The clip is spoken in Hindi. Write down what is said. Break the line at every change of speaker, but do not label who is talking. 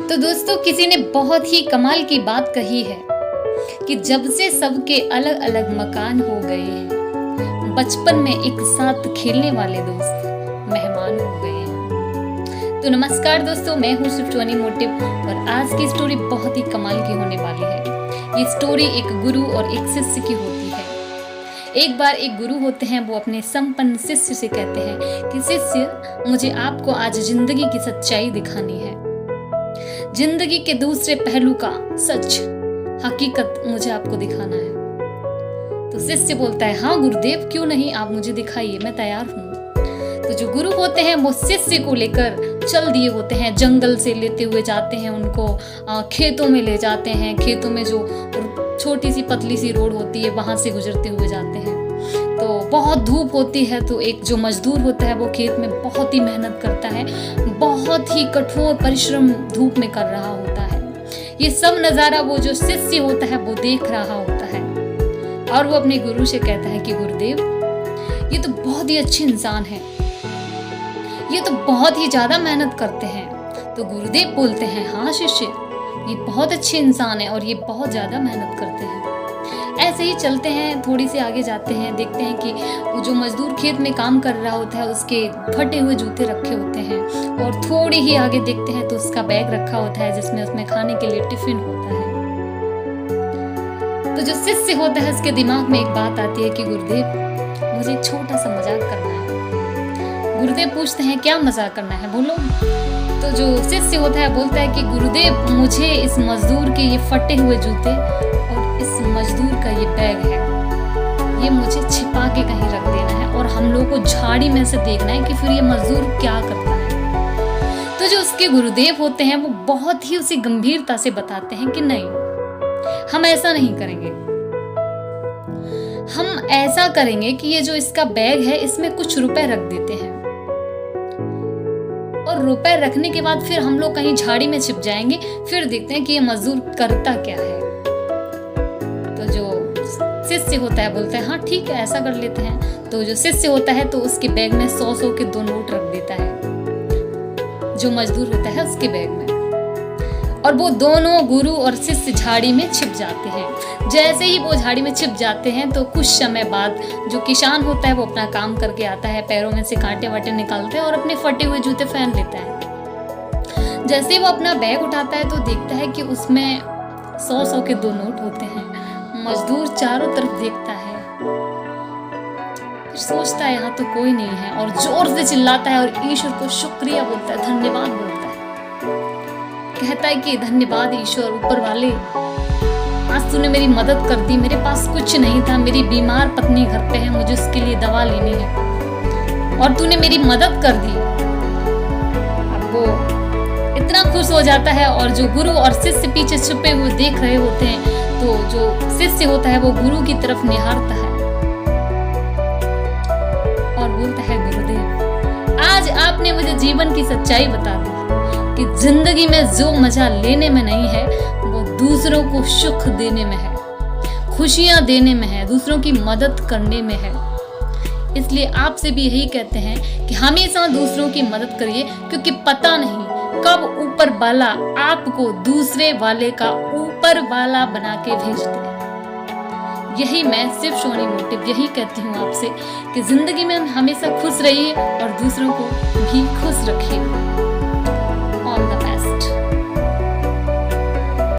तो दोस्तों, किसी ने बहुत ही कमाल की बात कही है कि जब से सबके अलग अलग मकान हो गए हैं, बचपन में एक साथ खेलने वाले दोस्त मेहमान हो गए हैं। तो नमस्कार दोस्तों, मैं हूँ शिफ्टवानी मोटिव और आज की स्टोरी बहुत ही कमाल की होने वाली है। ये स्टोरी एक गुरु और एक शिष्य की होती है। एक बार एक गुरु होते हैं, वो अपने संपन्न शिष्य से कहते हैं कि शिष्य, मुझे आपको आज जिंदगी की सच्चाई दिखानी है। जिंदगी के दूसरे पहलू का सच, हकीकत मुझे आपको दिखाना है। तो शिष्य बोलता है, हाँ गुरुदेव, क्यों नहीं, आप मुझे दिखाइए, मैं तैयार हूँ। तो जो गुरु होते हैं वो शिष्य को लेकर चल दिए होते हैं, जंगल से लेते हुए जाते हैं उनको, खेतों में ले जाते हैं। खेतों में जो छोटी सी पतली सी रोड होती है, वहां से गुजरते हुए जाते हैं। तो बहुत धूप होती है, तो एक जो मजदूर होता है वो खेत में बहुत ही मेहनत करता है, बहुत ही कठोर परिश्रम धूप में कर रहा होता है। ये सब नज़ारा वो जो शिष्य होता है वो देख रहा होता है और वो अपने गुरु से कहता है कि गुरुदेव, ये तो बहुत ही अच्छे इंसान है, ये तो बहुत ही ज्यादा मेहनत करते हैं। तो गुरुदेव बोलते हैं, हाँ शिष्य, ये बहुत अच्छे इंसान है और ये बहुत ज्यादा मेहनत करते हैं। ऐसे ही चलते हैं, थोड़ी सी आगे जाते हैं, देखते हैं कि वो जो मजदूर खेत में काम कर रहा होता है उसके फटे हुए जूते रखे होते हैं, और थोड़ी ही आगे देखते हैं तो उसका बैग रखा होता है जिसमें उसमें खाने के लिए टिफिन होता है। तो जो शिष्य होता है उसके दिमाग में एक बात आती है कि गुरुदेव, मुझे एक छोटा सा मजाक करना है। गुरुदेव पूछते हैं, क्या मजाक करना है, बोलो। तो जो शिष्य होता है बोलता है कि गुरुदेव, मुझे इस मजदूर के ये फटे हुए जूते और इस मजदूर का ये बैग है, ये मुझे छिपा के कहीं रख देना है और हम लोगों को झाड़ी में से देखना है कि फिर ये मजदूर क्या करता है। तो जो उसके गुरुदेव होते हैं वो बहुत ही उसी गंभीरता से बताते हैं कि नहीं, हम ऐसा नहीं करेंगे। हम ऐसा करेंगे कि ये जो इसका बैग है इसमें कुछ रुपए रख देते हैं और रुपए रखने के बाद फिर हम लोग कहीं झाड़ी में छिप जाएंगे, फिर देखते हैं कि ये मजदूर करता क्या है। तो जो शिष्य होता है बोलता है, हाँ ठीक है, ऐसा कर लेते हैं। तो जो शिष्य होता है तो उसके बैग में 100 के 2 नोट रख देता है जो मजदूर होता है उसके बैग में, और वो दोनों गुरु और शिष्य झाड़ी में छिप जाते हैं। जैसे ही वो झाड़ी में छिप जाते हैं तो कुछ समय बाद जो किसान होता है वो अपना काम करके आता है, पैरों में से कांटे वाटे निकालते हैं और अपने फटे हुए जूते पहन लेता है। जैसे ही वो अपना बैग उठाता है तो देखता है कि उसमें 100 के 2 नोट होते हैं। मजदूर चारों तरफ देखता है, फिर सोचता है यहाँ तो कोई नहीं है, और जोर से चिल्लाता है और ईश्वर को शुक्रिया बोलता है, धन्यवाद बोलता है। कहता है कि धन्यवाद ईश्वर, ऊपर वाले, आज तूने मेरी मदद कर दी। मेरे पास कुछ नहीं था, मेरी बीमार पत्नी घर पे है, मुझे उसके लिए दवा लेनी है और तूने मेरी मदद कर दी। अब वो इतना खुश हो जाता है और जो गुरु और शिष्य पीछे छुपे हुए देख रहे होते हैं, तो जो शिष्य होता है वो गुरु की तरफ निहारता है और बोलता है, गुरुदेव, आज आपने मुझे जीवन की सच्चाई बता दी कि जिंदगी में जो मजा लेने में नहीं है वो दूसरों को सुख देने में है, खुशियां देने में है, दूसरों की मदद करने में है। इसलिए आपसे भी यही कहते हैं कि हमेशा दूसरों की मदद करिए, क्योंकि पता नहीं कब ऊपर वाला आपको दूसरे वाले का ऊपर वाला बना के भेज दे। यही मैं शिफ्टवानी मोटिव यही कहती हूँ आपसे कि जिंदगी में हमेशा खुश रहिए और दूसरों को भी खुश रखिए।